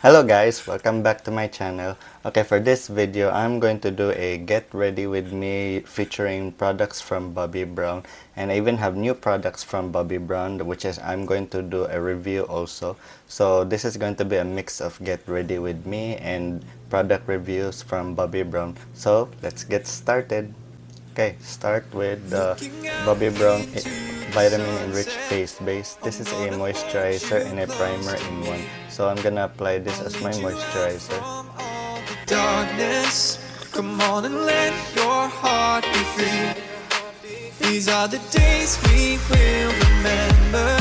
Hello guys, welcome back to my channel. Okay, for this video, I'm going to do a get ready with me featuring products from Bobbi Brown, and I even have new products from Bobbi Brown, which is I'm going to do a review also. So this is going to be a mix of get ready with me and product reviews from Bobbi Brown. So let's get started. Okay, start with the Bobbi Brown Vitamin Enriched Face Base. This is a moisturizer and a primer in one. So I'm gonna apply this as my moisturizer. Darkness, come on and let your heart be free. These are the days we will remember.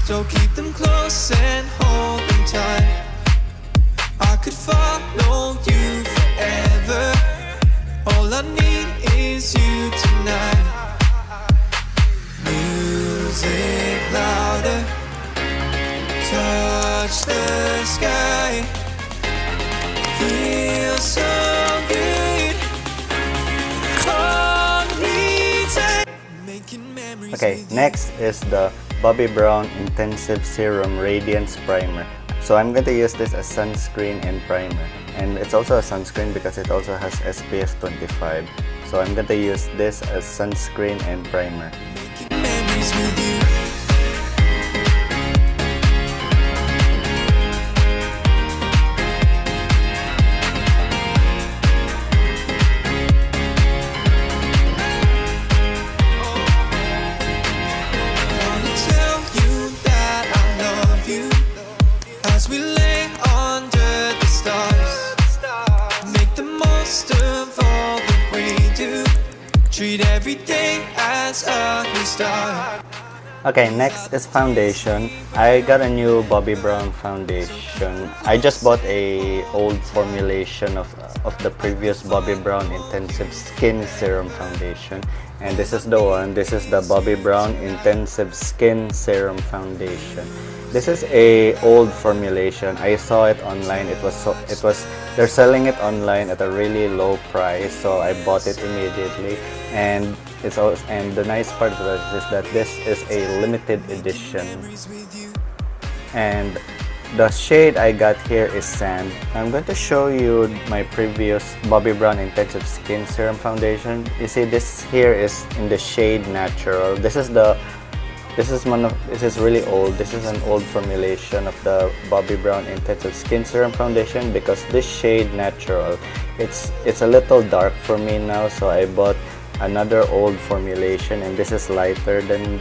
So keep them close and hold them tight. I could follow you forever. All I need is you tonight. Music louder, touch the sky. Feel so good. Making memories. Okay, next is the Bobbi Brown Intensive Serum Radiance Primer. So I'm going to use this as sunscreen and primer. And it's also a sunscreen because it also has SPF 25. So I'm going to use this as sunscreen and primer. Making memories with you. As we lay under the stars, make the most of all that we do. Treat every day as a new start. Okay, next is foundation. I got a new Bobbi Brown foundation. I just bought a old formulation of the previous Bobbi Brown Intensive Skin Serum Foundation. And this is the one. This is the Bobbi Brown Intensive Skin Serum Foundation. This is a old formulation. I saw it online. They're selling it online at a really low price, so I bought it immediately. And the nice part of it is that this is a limited edition. And the shade I got here is Sand. I'm going to show you my previous Bobbi Brown Intensive Skin Serum Foundation. You see, this here is in the shade Natural. This is really old. This is an old formulation of the Bobbi Brown Intensive Skin Serum Foundation because this shade Natural, it's a little dark for me now, so I bought another old formulation, and this is lighter than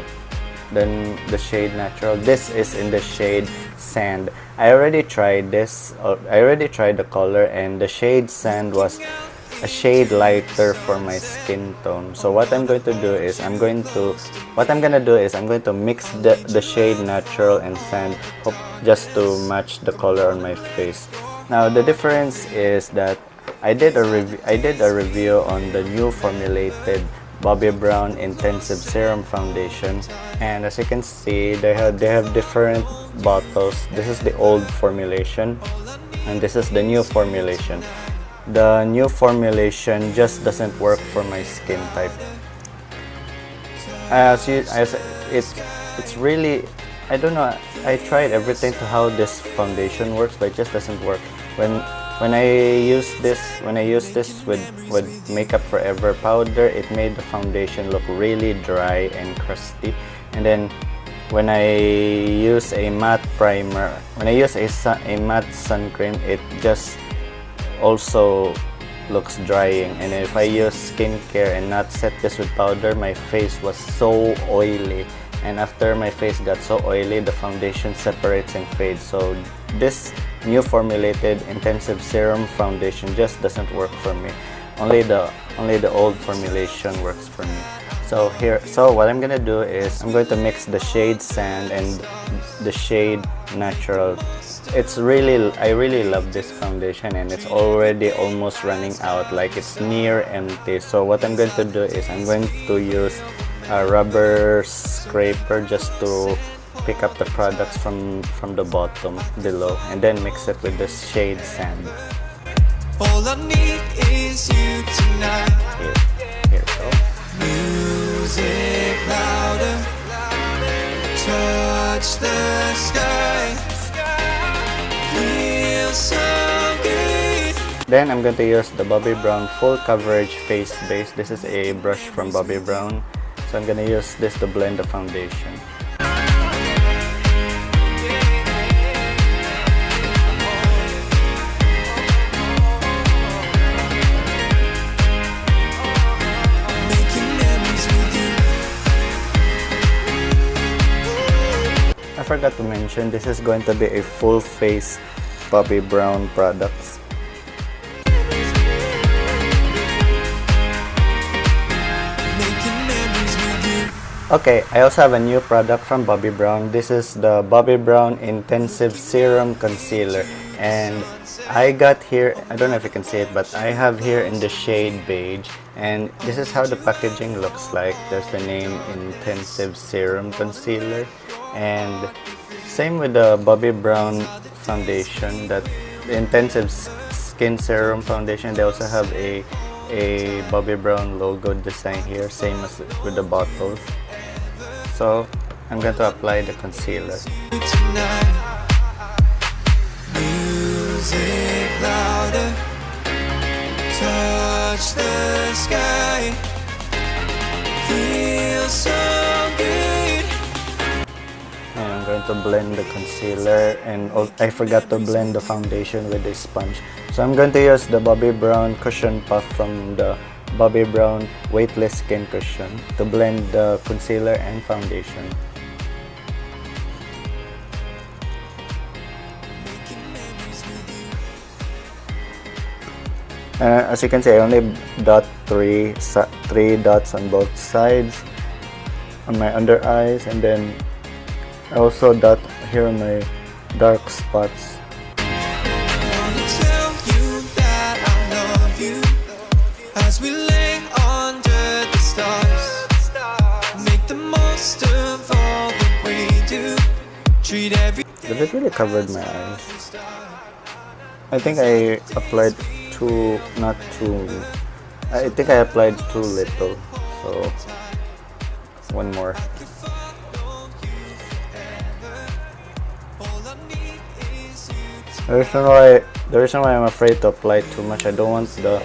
the shade Natural. This is in the shade Sand. I already tried this. I already tried the color, and the shade Sand was a shade lighter for my skin tone. So what I'm going to do is I'm going to mix the shade Natural and Sand just to match the color on my face. Now the difference is that I did a review on the new formulated Bobbi Brown Intensive Serum Foundation, and as you can see, they have different bottles. This is the old formulation, and this is the new formulation. The new formulation just doesn't work for my skin type. It's really, I don't know. I tried everything to how this foundation works, but it just doesn't work. When I use this with Makeup Forever powder, it made the foundation look really dry and crusty. And then when I use a matte primer, when I use a matte sun cream, it just also looks drying. And if I use skincare and not set this with powder, my face was so oily. And after my face got so oily, the foundation separates and fades. So this new formulated Intensive Serum Foundation just doesn't work for me. Only the old formulation works for me. So what I'm gonna do is I'm going to mix the shade Sand and the shade Natural. I really love this foundation, and it's already almost running out, like it's near empty. So what I'm going to do is I'm going to use a rubber scraper just to pick up the products from the bottom below, and then mix it with the shade Sand. All I need is you tonight. Here we go. Music louder, touch the sky. Feel Then I'm going to use the Bobbi Brown Full Coverage Face Base. This is a brush from Bobbi Brown. So I'm going to use this to blend the foundation. I forgot to mention, this is going to be a full face Bobbi Brown products. Okay, I also have a new product from Bobbi Brown. This is the Bobbi Brown Intensive Serum Concealer. And I got here, I don't know if you can see it, but I have here in the shade Beige. And this is how the packaging looks like. There's the name Intensive Serum Concealer. And same with the Bobbi Brown foundation, that the Intensive Skin Serum Foundation. They also have a Bobbi Brown logo design here, same as with the bottle. So I'm going to apply the concealer. Music louder, touch the sky, feel so good. And I'm going to blend the concealer, and I forgot to blend the foundation with a sponge. So I'm going to use the Bobbi Brown Cushion Puff from the Bobbi Brown Weightless Skin Cushion to blend the concealer and foundation. As you can see, I only dot three dots on both sides on my under eyes, and then I also dot here on my dark spots. As we lay under the stars, make the most of all that we do. Treat every. But it really covered my eyes. I think I applied I think I applied too little. So one more. The reason why I'm afraid to apply too much, I don't want the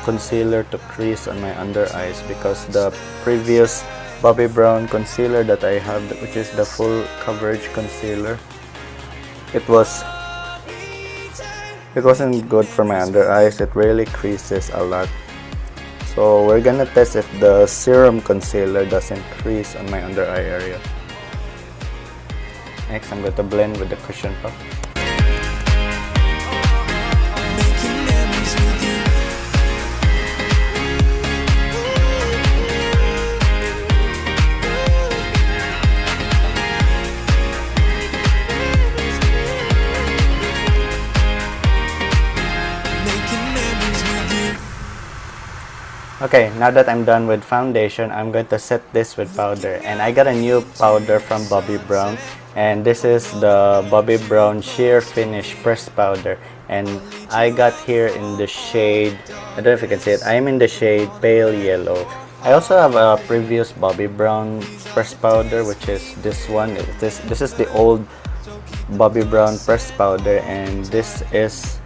concealer to crease on my under eyes, because the previous Bobbi Brown concealer that I have, which is the full coverage concealer, it wasn't good for my under eyes. It really creases a lot. So we're gonna test if the serum concealer doesn't crease on my under eye area. Next, I'm going to blend with the Cushion Puff. Okay, now that I'm done with foundation, I'm going to set this with powder. And I got a new powder from Bobbi Brown. And this is the Bobbi Brown Sheer Finish Pressed Powder. And I got here in the shade, I don't know if you can see it, I'm in the shade Pale Yellow. I also have a previous Bobbi Brown pressed powder, which is this one. This is the old Bobbi Brown pressed powder, and this is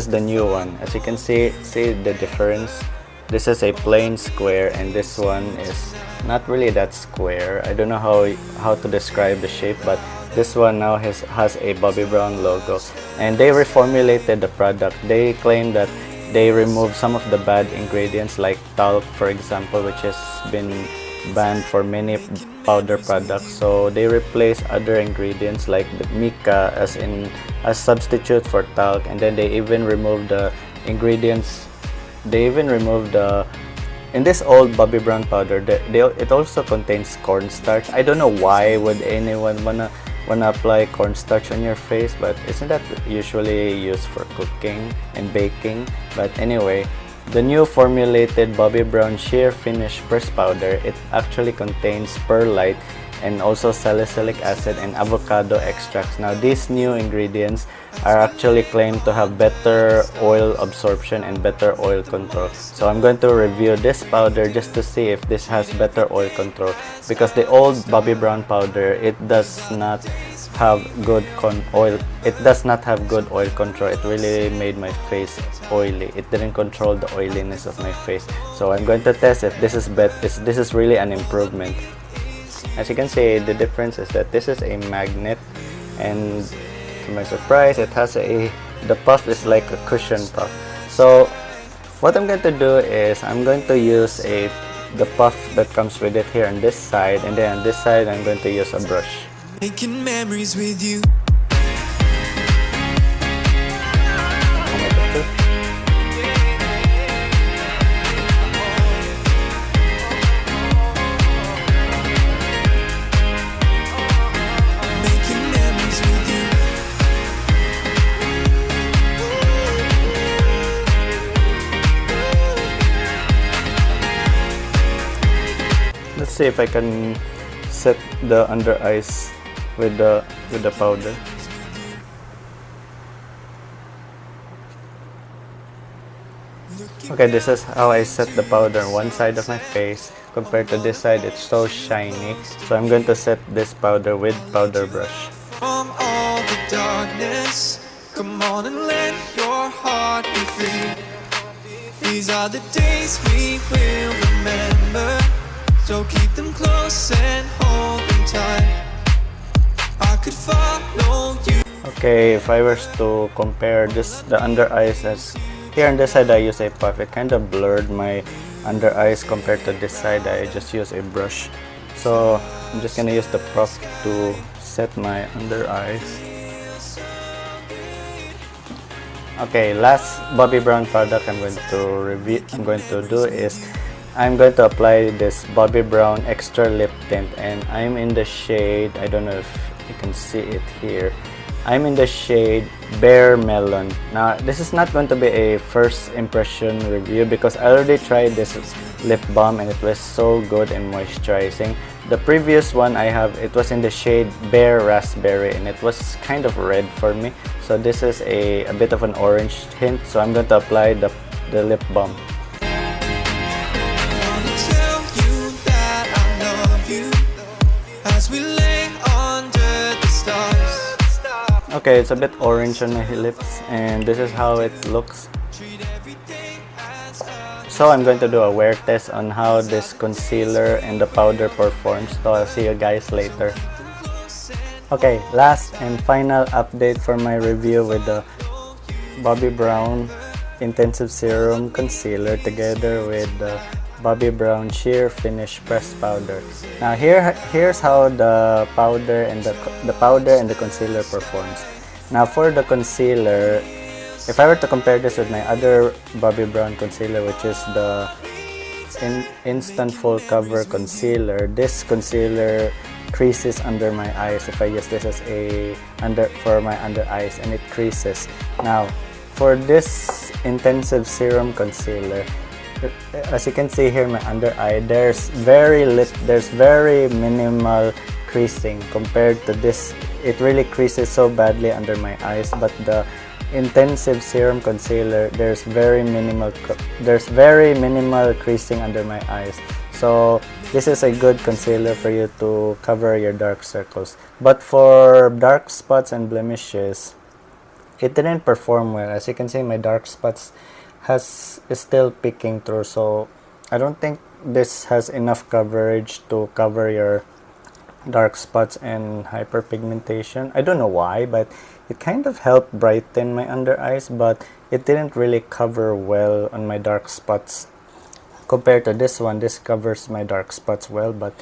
the new one. As you can see the difference. This is a plain square, and this one is not really that square. I don't know how to describe the shape, but this one now has a Bobbi Brown logo. And they reformulated the product. They claim that they removed some of the bad ingredients, like talc, for example, which has been banned for many powder products. So they replaced other ingredients like the mica as substitute for talc, and then they even removed the ingredients. They even removed in this old Bobbi Brown powder, it also contains cornstarch. I don't know why would anyone wanna apply cornstarch on your face, but isn't that usually used for cooking and baking? But anyway, the new formulated Bobbi Brown Sheer Finish Pressed Powder, it actually contains perlite and also salicylic acid and avocado extracts. Now, these new ingredients are actually claimed to have better oil absorption and better oil control. So I'm going to review this powder just to see if this has better oil control, because the old Bobbi Brown powder, it does not have good oil. It does not have good oil control. It really made my face oily. It didn't control the oiliness of my face. So I'm going to test if this is this is really an improvement. As you can see, the difference is that this is a magnet, and to my surprise, it has the puff is like a cushion puff. So what I'm going to do is I'm going to use the puff that comes with it here on this side, and then on this side I'm going to use a brush. Making memories with you. Making memories with you. Let's see if I can set the under eyes with the powder. Okay, this is how I set the powder on one side of my face. Compared to this side, it's so shiny. So I'm going to set this powder with powder brush. From all the darkness, come on and let your heart be free. These are the days we will remember, so keep them close and hold them tight. I could follow you. Okay, if I were to compare the under eyes, as here on this side I use a puff, it kind of blurred my under eyes. Compared to this side, I just use a brush. So I'm just gonna use the puff to set my under eyes. Okay, last Bobbi Brown product I'm going to do is I'm going to apply this Bobbi Brown Extra Lip Tint, and I'm in the shade, I don't know if you can see it here, I'm in the shade Bare Melon. Now this is not going to be a first impression review because I already tried this lip balm and it was so good and moisturizing. The previous one I have, it was in the shade Bare Raspberry and it was kind of red for me. So this is a bit of an orange hint, so I'm going to apply the lip balm. Okay, it's a bit orange on my lips and this is how it looks. So I'm going to do a wear test on how this concealer and the powder performs. So I'll see you guys later. Okay, last and final update for my review with the Bobbi Brown Intensive Serum Concealer together with the Bobbi Brown Sheer Finish Pressed Powder. Now here's how the powder and the concealer performs. Now for the concealer, if I were to compare this with my other Bobbi Brown concealer, which is the Instant Full Cover Concealer, this concealer creases under my eyes. If I use this as for my under eyes, and it creases. Now for this Intensive Serum Concealer, as you can see here, my under eye, there's very minimal creasing compared to this. It really creases so badly under my eyes, but the Intensive Serum Concealer, there's very minimal creasing under my eyes. So this is a good concealer for you to cover your dark circles. But for dark spots and blemishes, it didn't perform well. As you can see, my dark spots is still peeking through, so I don't think this has enough coverage to cover your dark spots and hyperpigmentation. I don't know why, but it kind of helped brighten my under eyes, but it didn't really cover well on my dark spots. Compared to this one, this covers my dark spots well, but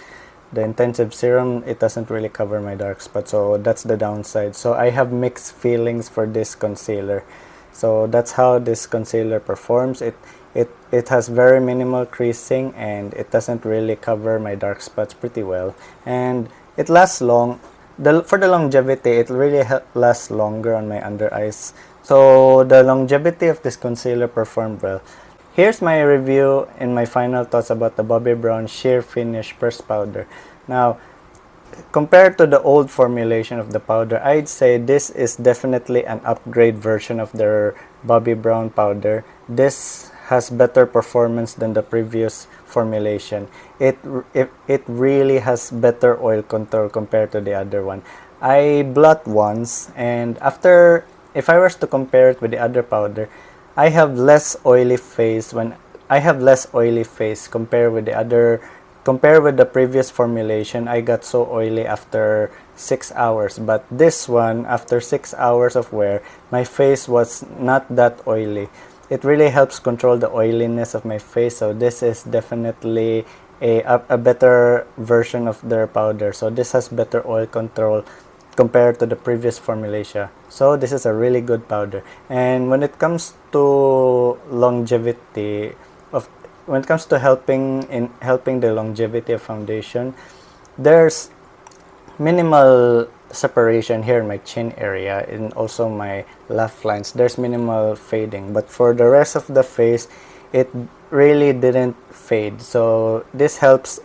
the Intensive Serum, it doesn't really cover my dark spots, so that's the downside. So I have mixed feelings for this concealer. So that's how this concealer performs. It has very minimal creasing and it doesn't really cover my dark spots pretty well, and it lasts long. For the longevity, it really lasts longer on my under eyes. So the longevity of this concealer performed well. Here's my review and my final thoughts about the Bobbi Brown Sheer Finish Pressed Powder. Now, compared to the old formulation of the powder, I'd say this is definitely an upgrade version of their Bobbi Brown powder. This has better performance than the previous formulation. It really has better oil control compared to the other one. I blot once, and after, if I was to compare it with the other powder, I have less oily face compared with the previous formulation. I got so oily after 6 hours, but this one, after 6 hours of wear, my face was not that oily. It really helps control the oiliness of my face, so this is definitely a better version of their powder. So this has better oil control compared to the previous formulation. So this is a really good powder. And when it comes to longevity of when it comes to helping the longevity of foundation, there's minimal separation here in my chin area and also my laugh lines. There's minimal fading, but for the rest of the face, it really didn't fade. So this helps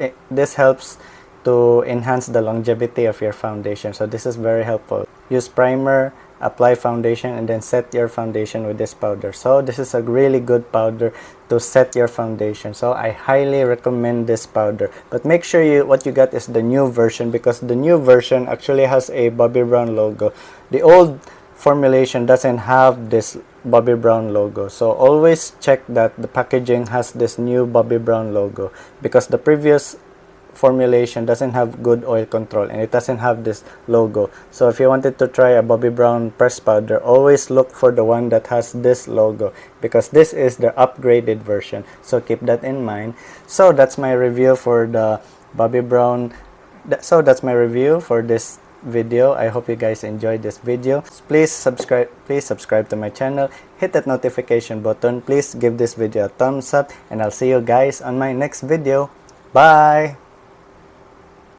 to enhance the longevity of your foundation. So this is very helpful. Use primer, apply foundation, and then set your foundation with this powder. So this is a really good powder to set your foundation. So I highly recommend this powder. But make sure what you got is the new version, because the new version actually has a Bobbi Brown logo. The old formulation doesn't have this Bobbi Brown logo. So always check that the packaging has this new Bobbi Brown logo, because the previous formulation doesn't have good oil control and it doesn't have this logo. So if you wanted to try a Bobbi Brown pressed powder, always look for the one that has this logo, because this is the upgraded version. So keep that in mind. So that's my review for the Bobbi Brown. So that's my review for this video. I hope you guys enjoyed this video. Please subscribe to my channel, hit that notification button, please give this video a thumbs up, and I'll see you guys on my next video. Bye.